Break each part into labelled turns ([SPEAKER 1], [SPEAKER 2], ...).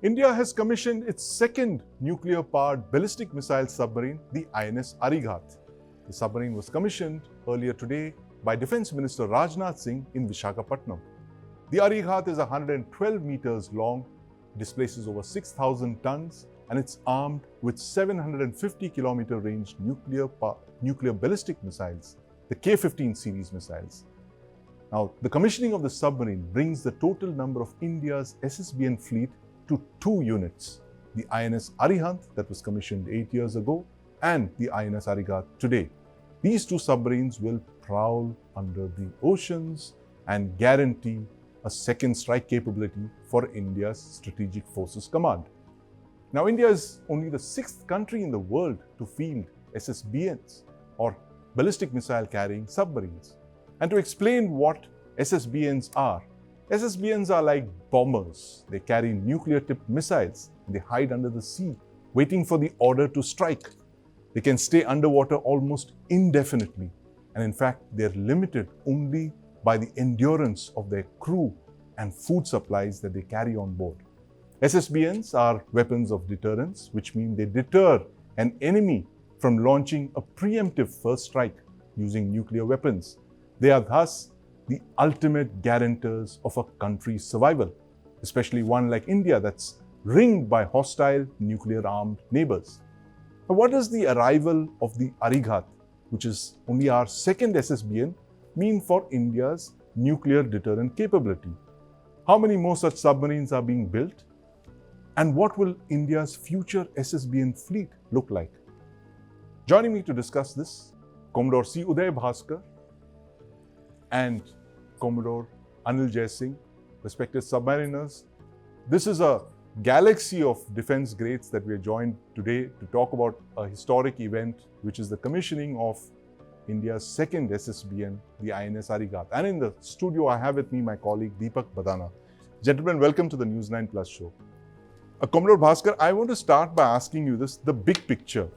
[SPEAKER 1] India has commissioned its second nuclear-powered ballistic missile submarine, the INS Arighat. The submarine was commissioned earlier today by Defence Minister Rajnath Singh in Visakhapatnam. The Arighat is 112 meters long, displaces over 6,000 tons, and it's armed with 750 kilometer range nuclear ballistic missiles, the K-15 series missiles. Now, the commissioning of the submarine brings the total number of India's SSBN fleet to 2 units, the INS Arihant that was commissioned 8 years ago and the INS Arighat today. These 2 submarines will prowl under the oceans and guarantee a second strike capability for India's Strategic Forces Command. Now, India is only the 6th country in the world to field SSBNs, or ballistic missile carrying submarines. And to explain what SSBNs are like bombers. They carry nuclear-tipped missiles and they hide under the sea, waiting for the order to strike. They can stay underwater almost indefinitely, and in fact, they're limited only by the endurance of their crew and food supplies that they carry on board. SSBNs are weapons of deterrence, which mean they deter an enemy from launching a preemptive first strike using nuclear weapons. They are thus the ultimate guarantors of a country's survival, especially one like India that's ringed by hostile nuclear-armed neighbours. Now, what does the arrival of the Arighat, which is only our second SSBN, mean for India's nuclear deterrent capability? How many more such submarines are being built? And what will India's future SSBN fleet look like? Joining me to discuss this, Commodore C Uday Bhaskar and Commodore Anil Jai Singh, respected submariners. This is a galaxy of defense greats that we are joined today to talk about a historic event, which is the commissioning of India's second SSBN, the INS Arighat. And in the studio, I have with me my colleague Deepak Bhadana. Gentlemen, welcome to the News9 Plus show. Commodore Bhaskar, I want to start by asking you this, the big picture.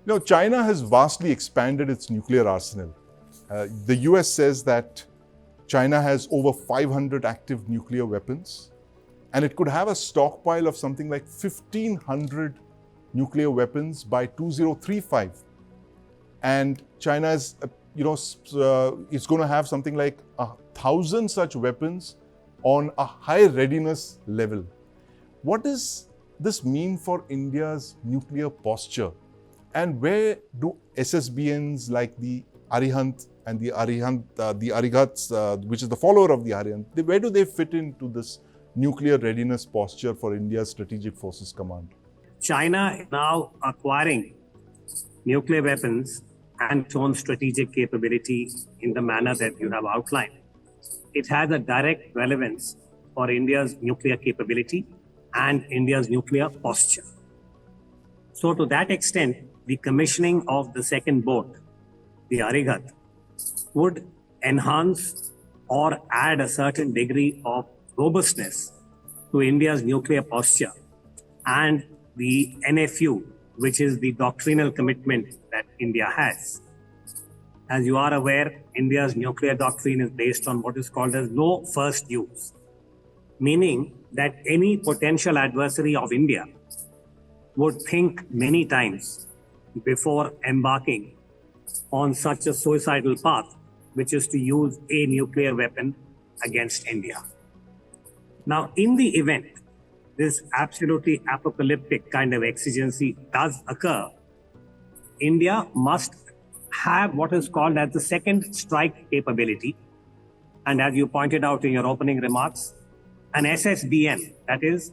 [SPEAKER 1] You know, China has vastly expanded its nuclear arsenal. The US says that China has over 500 active nuclear weapons, and it could have a stockpile of something like 1,500 nuclear weapons by 2035. And China is, is going to have something like 1,000 such weapons on a high readiness level. What does this mean for India's nuclear posture? And where do SSBNs like the Arihant and the Arighats, which is the follower of the Arihant, where do they fit into this nuclear readiness posture for India's Strategic Forces Command?
[SPEAKER 2] China is now acquiring nuclear weapons and its own strategic capability in the manner that you have outlined. It has a direct relevance for India's nuclear capability and India's nuclear posture. So to that extent, the commissioning of the second boat, the Arighat, would enhance or add a certain degree of robustness to India's nuclear posture and the NFU, which is the doctrinal commitment that India has. As you are aware, India's nuclear doctrine is based on what is called as no first use, meaning that any potential adversary of India would think many times before embarking on such a suicidal path, which is to use a nuclear weapon against India. Now, in the event this absolutely apocalyptic kind of exigency does occur, India must have what is called as the second strike capability. And as you pointed out in your opening remarks, an SSBN, that is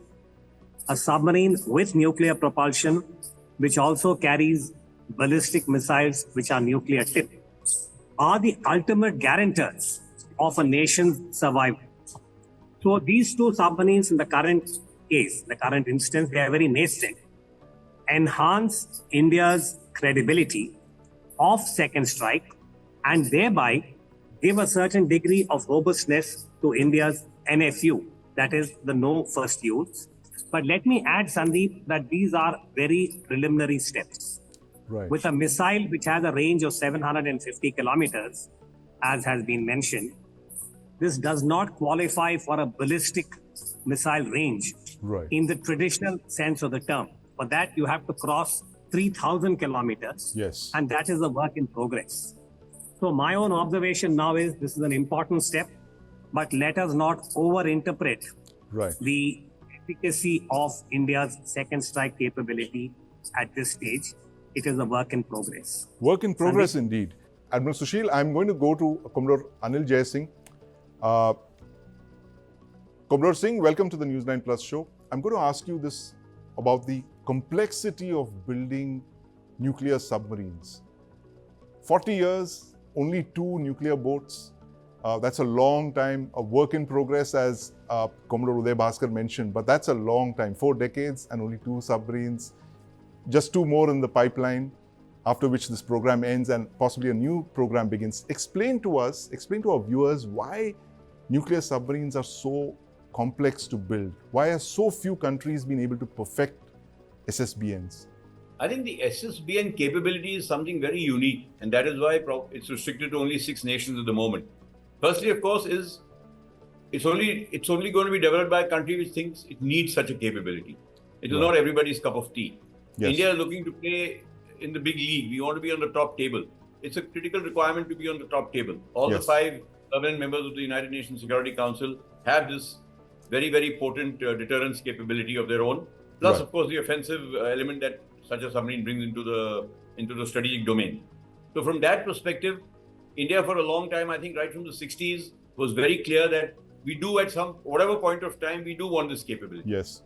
[SPEAKER 2] a submarine with nuclear propulsion, which also carries ballistic missiles which are nuclear tipped, are the ultimate guarantors of a nation's survival. So these 2 submarines in the current case, the current instance, they are very nascent, enhance India's credibility of second strike and thereby give a certain degree of robustness to India's NFU, that is the no first use. But let me add, Sandeep, that these are very preliminary steps.
[SPEAKER 1] Right.
[SPEAKER 2] With a missile which has a range of 750 kilometers, as has been mentioned, this does not qualify for a ballistic missile range
[SPEAKER 1] Right.
[SPEAKER 2] in the traditional sense of the term. For that, you have to cross 3,000 kilometers.
[SPEAKER 1] Yes.
[SPEAKER 2] And that is a work in progress. So my own observation now is this is an important step, but let us not overinterpret
[SPEAKER 1] Right.
[SPEAKER 2] the efficacy of India's second strike capability at this stage. It is a work in progress.
[SPEAKER 1] Work in progress indeed. Admiral Sushil, I'm going to go to Commodore Anil Jai Singh. Commodore Singh, welcome to the News9 Plus show. I'm going to ask you this about the complexity of building nuclear submarines. 40 years, only 2 nuclear boats. That's a long time, a work in progress, as Commodore Uday Bhaskar mentioned, but that's a long time, 4 decades and only 2 submarines, just 2 more in the pipeline, after which this program ends and possibly a new program begins. Explain to our viewers why nuclear submarines are so complex to build. Why have so few countries been able to perfect SSBNs?
[SPEAKER 3] I think the SSBN capability is something very unique, and that is why it's restricted to only 6 nations at the moment. Firstly, of course, it's only going to be developed by a country which thinks it needs such a capability. It is not everybody's cup of tea.
[SPEAKER 1] Yes.
[SPEAKER 3] India is looking to play in the big league. We want to be on the top table. It's a critical requirement to be on the top table. All the 5 permanent members of the United Nations Security Council have this very, very potent deterrence capability of their own. Plus, of course, the offensive element that such a submarine brings into the strategic domain. So from that perspective, India for a long time, I think right from the 60s, was very clear that we do at whatever point of time, we do want this capability.
[SPEAKER 1] Yes.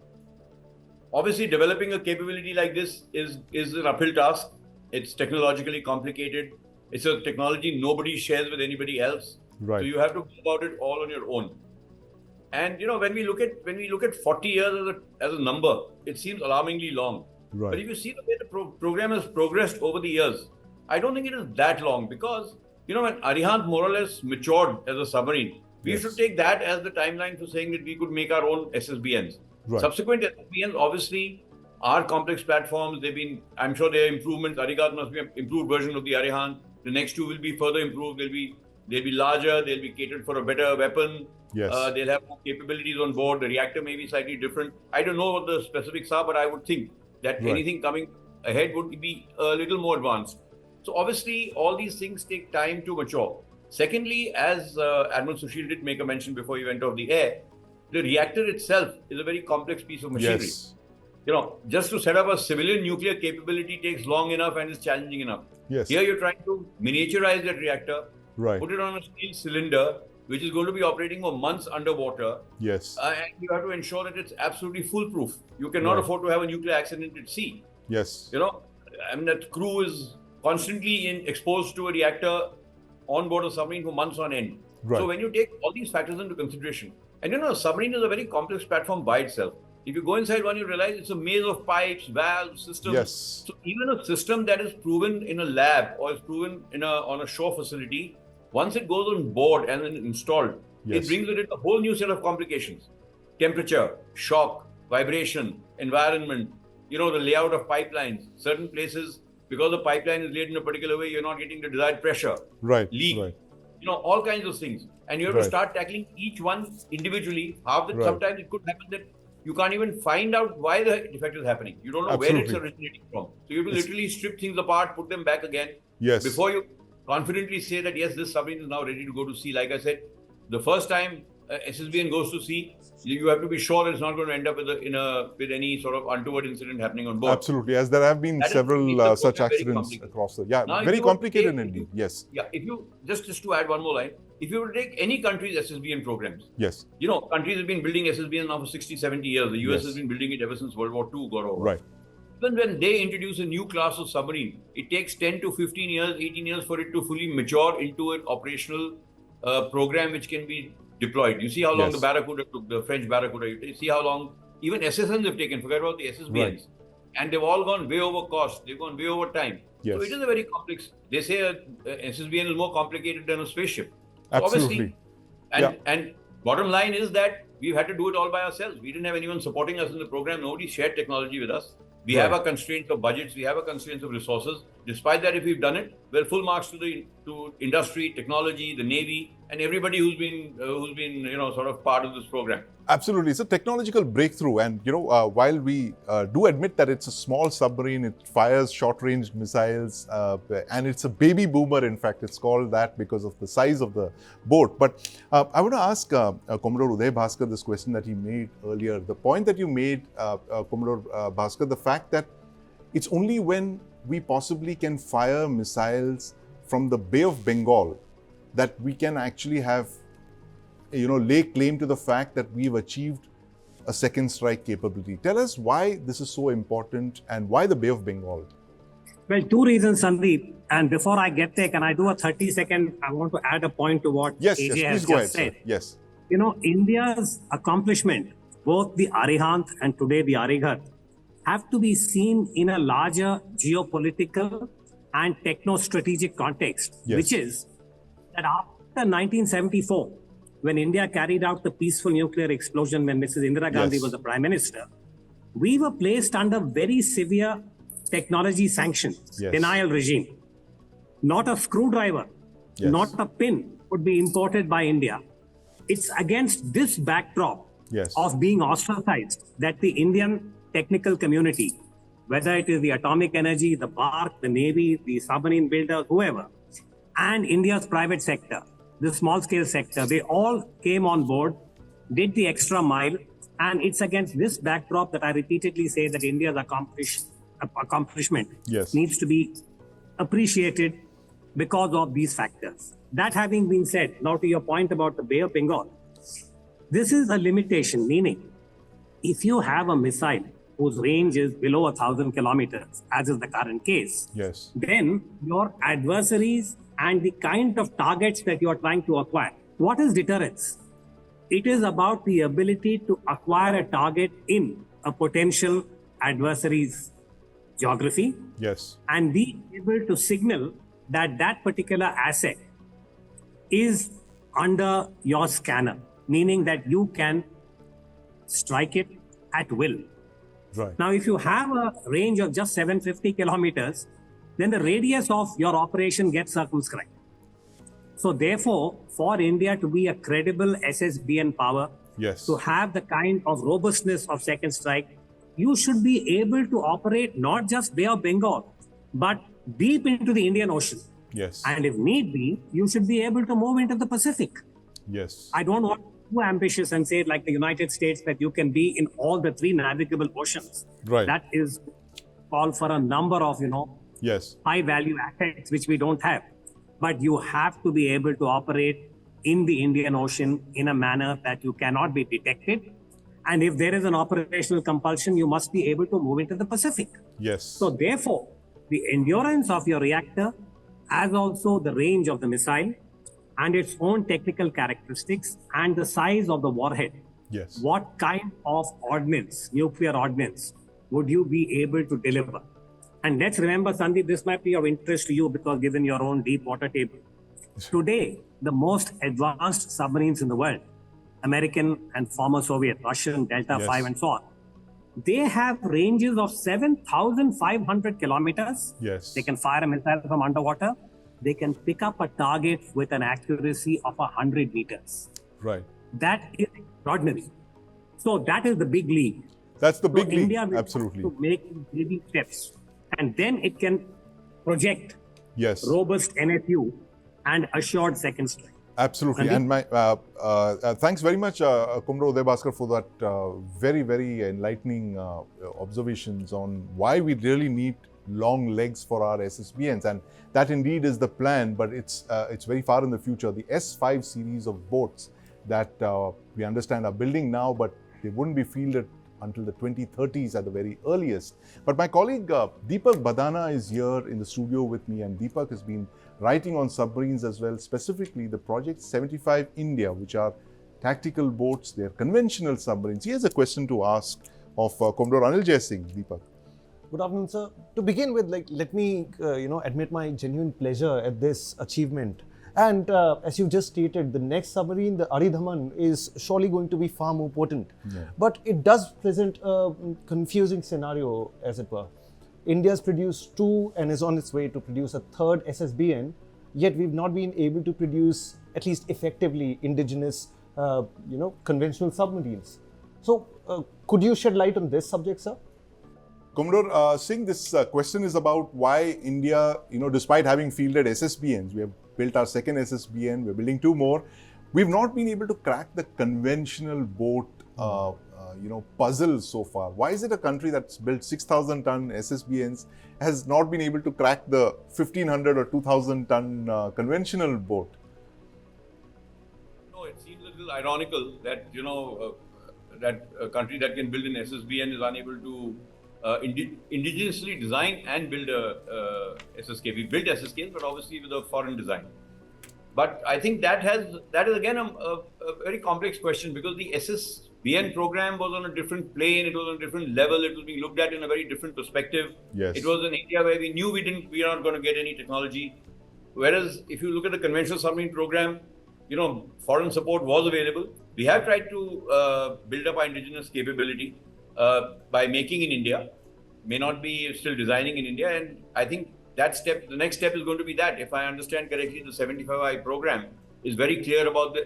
[SPEAKER 3] Obviously, developing a capability like this is an uphill task. It's technologically complicated. It's a technology nobody shares with anybody else.
[SPEAKER 1] Right.
[SPEAKER 3] So you have to go about it all on your own. And when we look at 40 years as a number, it seems alarmingly long.
[SPEAKER 1] Right.
[SPEAKER 3] But if you see the way the program has progressed over the years, I don't think it is that long, because when Arihant more or less matured as a submarine, we should take that as the timeline for saying that we could make our own SSBNs.
[SPEAKER 1] Right.
[SPEAKER 3] Subsequent SSBNs obviously are complex platforms. I'm sure there are improvements. Arighat must be an improved version of the Arihant. The next 2 will be further improved. They'll be larger. They'll be catered for a better weapon.
[SPEAKER 1] Yes.
[SPEAKER 3] They'll have more capabilities on board. The reactor may be slightly different. I don't know what the specifics are, but I would think that anything coming ahead would be a little more advanced. So obviously, all these things take time to mature. Secondly, as Admiral Sushil did make a mention before he went off the air, the reactor itself is a very complex piece of machinery.
[SPEAKER 1] Yes.
[SPEAKER 3] Just to set up a civilian nuclear capability takes long enough and is challenging enough.
[SPEAKER 1] Yes.
[SPEAKER 3] Here you're trying to miniaturize that reactor,
[SPEAKER 1] Right.
[SPEAKER 3] put it on a steel cylinder, which is going to be operating for months underwater.
[SPEAKER 1] Yes.
[SPEAKER 3] And you have to ensure that it's absolutely foolproof. You cannot afford to have a nuclear accident at sea.
[SPEAKER 1] Yes.
[SPEAKER 3] That crew is constantly exposed to a reactor on board a submarine for months on end.
[SPEAKER 1] Right.
[SPEAKER 3] So when you take all these factors into consideration, and a submarine is a very complex platform by itself. If you go inside one, you realize it's a maze of pipes, valves, systems.
[SPEAKER 1] Yes.
[SPEAKER 3] So even a system that is proven in a lab or is proven on a shore facility, once it goes on board and then installed, it brings with it a whole new set of complications. Temperature, shock, vibration, environment, the layout of pipelines. Certain places, because the pipeline is laid in a particular way, you're not getting the desired pressure.
[SPEAKER 1] Right.
[SPEAKER 3] Leak.
[SPEAKER 1] Right.
[SPEAKER 3] All kinds of things. And you have to start tackling each one individually. Sometimes it could happen that you can't even find out why the defect is happening. You don't know where it's originating from. So you have to literally strip things apart, put them back again.
[SPEAKER 1] Yes.
[SPEAKER 3] Before you confidently say that, yes, this submarine is now ready to go to sea. Like I said, the first time SSBN goes to sea, you have to be sure that it's not going to end up with any sort of untoward incident happening on board.
[SPEAKER 1] Absolutely, as there have been several such accidents across the...
[SPEAKER 3] Now,
[SPEAKER 1] very complicated indeed, yes.
[SPEAKER 3] Yeah, if you, just to add one more line, if you were to take any country's SSBN programs,
[SPEAKER 1] yes,
[SPEAKER 3] countries have been building SSBN now for 60, 70 years. The US has been building it ever since World War II got over.
[SPEAKER 1] Right.
[SPEAKER 3] Even when they introduce a new class of submarine, it takes 10 to 15 years, 18 years for it to fully mature into an operational program which can be deployed. You see how long the Barracuda took, the French Barracuda. You see how long even SSNs have taken, forget about the SSBNs.
[SPEAKER 1] Right.
[SPEAKER 3] And they've all gone way over cost. They've gone way over time.
[SPEAKER 1] Yes.
[SPEAKER 3] So it is a very complex, they say SSBN is more complicated than a spaceship. So
[SPEAKER 1] absolutely.
[SPEAKER 3] Obviously, and bottom line is that we've had to do it all by ourselves. We didn't have anyone supporting us in the program. Nobody shared technology with us. We have a constraint of budgets. We have a constraint of resources. Despite that, if we've done it, well, full marks to industry, technology, the Navy, and everybody who's been sort of part of this program.
[SPEAKER 1] Absolutely. It's a technological breakthrough. And, while we do admit that it's a small submarine, it fires short-range missiles, and it's a baby boomer, in fact. It's called that because of the size of the boat. But I want to ask Commodore Uday Bhaskar this question that he made earlier. The point that you made, Commodore Bhaskar, the fact that it's only when we possibly can fire missiles from the Bay of Bengal that we can actually have, lay claim to the fact that we've achieved a second strike capability. Tell us why this is so important and why the Bay of Bengal?
[SPEAKER 2] Well, two reasons, Sandeep. And before I get there, can I do a 30-second? I want to add a point to what AJ has just said.
[SPEAKER 1] Sir. Yes.
[SPEAKER 2] India's accomplishment, both the Arihant and today the Arighat, have to be seen in a larger geopolitical and techno-strategic context, which is that after 1974, when India carried out the peaceful nuclear explosion when Mrs. Indira Gandhi was the Prime Minister, we were placed under very severe technology sanctions, denial regime. Not a screwdriver, not a pin would be imported by India. It's against this backdrop of being ostracized that the Indian technical community, whether it is the atomic energy, the BARC, the Navy, the submarine builders, whoever, and India's private sector, the small scale sector, they all came on board, did the extra mile. And it's against this backdrop that I repeatedly say that India's accomplishment needs to be appreciated because of these factors. That having been said, now to your point about the Bay of Bengal, this is a limitation, meaning if you have a missile whose range is below 1,000 kilometers, as is the current case, then your adversaries and the kind of targets that you are trying to acquire. What is deterrence? It is about the ability to acquire a target in a potential adversary's geography and be able to signal that that particular asset is under your scanner, meaning that you can strike it at will. Now, if you have a range of just 750 kilometers, then the radius of your operation gets circumscribed. So therefore, for India to be a credible SSBN power, to have the kind of robustness of second strike, you should be able to operate not just Bay of Bengal, but deep into the Indian Ocean. And if need be, you should be able to move into the Pacific. I don't want to be too ambitious and say like the United States that you can be in all the three navigable oceans. That is call for a number of, high value assets which we don't have. But you have to be able to operate in the Indian Ocean in a manner that you cannot be detected. And if there is an operational compulsion, you must be able to move into the Pacific. So therefore, the endurance of your reactor, as also the range of the missile and its own technical characteristics and the size of the warhead. What kind of ordnance, nuclear ordnance, would you be able to deliver? And let's remember, Sandeep, this might be of interest to you because given your own deep water table. Today, the most advanced submarines in the world, American and former Soviet, Russian, Delta V and so on, they have ranges of 7,500 kilometers. They can fire a missile from underwater. They can pick up a target with an accuracy of 100 meters. That is extraordinary. So that is the big league.
[SPEAKER 1] That's the big league,
[SPEAKER 2] India will
[SPEAKER 1] absolutely.
[SPEAKER 2] have to make baby steps. And then it can project robust NFU and assured second strike.
[SPEAKER 1] Absolutely. And my thanks very much, Commodore Uday Bhaskar, for that very, very enlightening observations on why we really need long legs for our SSBNs. And that indeed is the plan, but it's very far in the future. The S5 series of boats that we understand are building now, but they wouldn't be fielded until the 2030s at the very earliest. But my colleague Deepak Bhadana is here in the studio with me, and Deepak has been writing on submarines as well, specifically the Project 75 India, which are tactical boats, they're conventional submarines. He has a question to ask of Commodore Anil Jai Singh. Deepak.
[SPEAKER 4] Good afternoon, sir. To begin with, let me admit my genuine pleasure at this achievement. And as you just stated, the next submarine, the Aridhaman, is surely going to be far more potent. But it does present a confusing scenario, as it were. India's produced two and is on its way to produce a third SSBN. yet we've not been able to produce, at least effectively, indigenous, conventional submarines. So, could you shed light on this subject, sir?
[SPEAKER 1] Commodore Singh, this question is about why India, despite having fielded SSBNs, we have built our second SSBN, we're building 2 more, we've not been able to crack the conventional boat, puzzle so far. Why is it a country that's built 6,000-ton SSBNs has not been able to crack the 1,500 or 2,000-ton conventional boat?
[SPEAKER 3] No, it seems a little ironical that, that a country that can build an SSBN is unable to indigenously design and build a SSK. We built SSKs, but obviously with a foreign design. But I think that is again a very complex question, because the SSBN program was on a different plane, it was on a different level, it was being looked at in a very different perspective.
[SPEAKER 1] Yes.
[SPEAKER 3] It was an area where we knew we are not going to get any technology. Whereas if you look at the conventional submarine program, foreign support was available. We have tried to build up our indigenous capability by making in India, may not be still designing in India, and I think the next step is going to be that. If I understand correctly, the 75I program is very clear about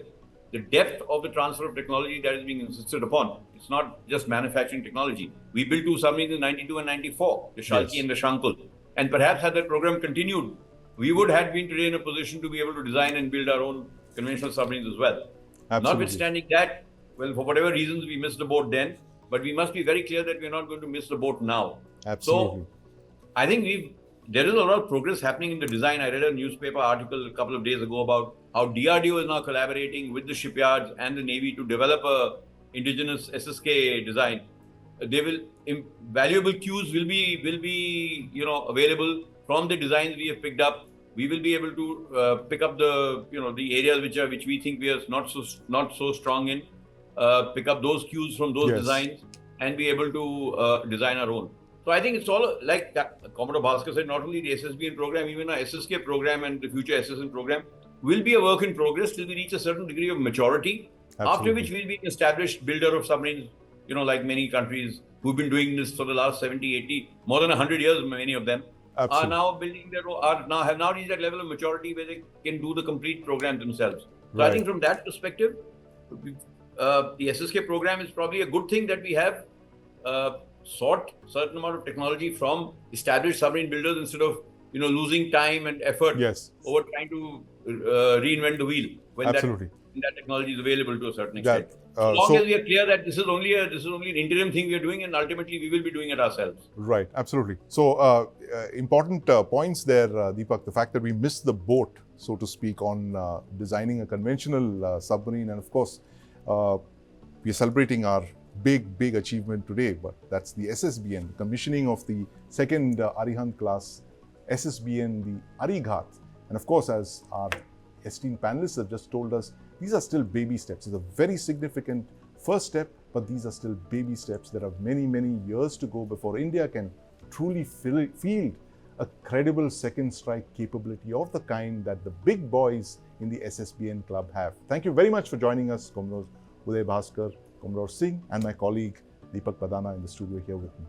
[SPEAKER 3] the depth of the transfer of technology that is being insisted upon. It's not just manufacturing technology. We built 2 submarines in 92 and 94, the Shalki
[SPEAKER 1] Yes.
[SPEAKER 3] and the Shankul. And perhaps had that program continued, we would have been today in a position to be able to design and build our own conventional submarines as well.
[SPEAKER 1] Absolutely.
[SPEAKER 3] Notwithstanding that, well, for whatever reasons we missed the boat then, but we must be very clear that we're not going to miss the boat now.
[SPEAKER 1] Absolutely.
[SPEAKER 3] So, I think there is a lot of progress happening in the design. I read a newspaper article a couple of days ago about how DRDO is now collaborating with the shipyards and the Navy to develop a indigenous SSK design. Valuable cues will be available from the designs we have picked up. We will be able to pick up the areas which we think we are not so strong in. Pick up those cues from those
[SPEAKER 1] Yes.
[SPEAKER 3] designs and be able to design our own. So I think it's all like Commodore Bhaskar said, not only the SSBN program, even our SSK program and the future SSN program will be a work in progress till we reach a certain degree of maturity,
[SPEAKER 1] Absolutely.
[SPEAKER 3] after which we'll be an established builder of submarines, like many countries who've been doing this for the last 70, 80, more than 100 years, many of them.
[SPEAKER 1] Absolutely.
[SPEAKER 3] Are now building have now reached that level of maturity where they can do the complete program themselves. So
[SPEAKER 1] Right.
[SPEAKER 3] I think from that perspective, the SSK program is probably a good thing that we have sought certain amount of technology from established submarine builders instead of losing time and effort
[SPEAKER 1] Yes.
[SPEAKER 3] over trying to reinvent the wheel when
[SPEAKER 1] Absolutely.
[SPEAKER 3] that technology is available to a certain extent.
[SPEAKER 1] That,
[SPEAKER 3] As long
[SPEAKER 1] so-
[SPEAKER 3] as we are clear that this is only an interim thing we are doing, and ultimately we will be doing it ourselves.
[SPEAKER 1] Right, absolutely. So, important points there, Deepak. The fact that we missed the boat, so to speak, on designing a conventional submarine. And of course, we are celebrating our big achievement today, but that's the SSBN, commissioning of the second Arihant class SSBN, the Arighat. And of course, as our esteemed panelists have just told us, these are still baby steps. It's a very significant first step, but these are still baby steps. There are many years to go before India can truly field a credible second strike capability of the kind that the big boys in the SSBN club have. Thank you very much for joining us, Commodore Uday Bhaskar, Commodore Singh, and my colleague Deepak Bhadana in the studio here with me.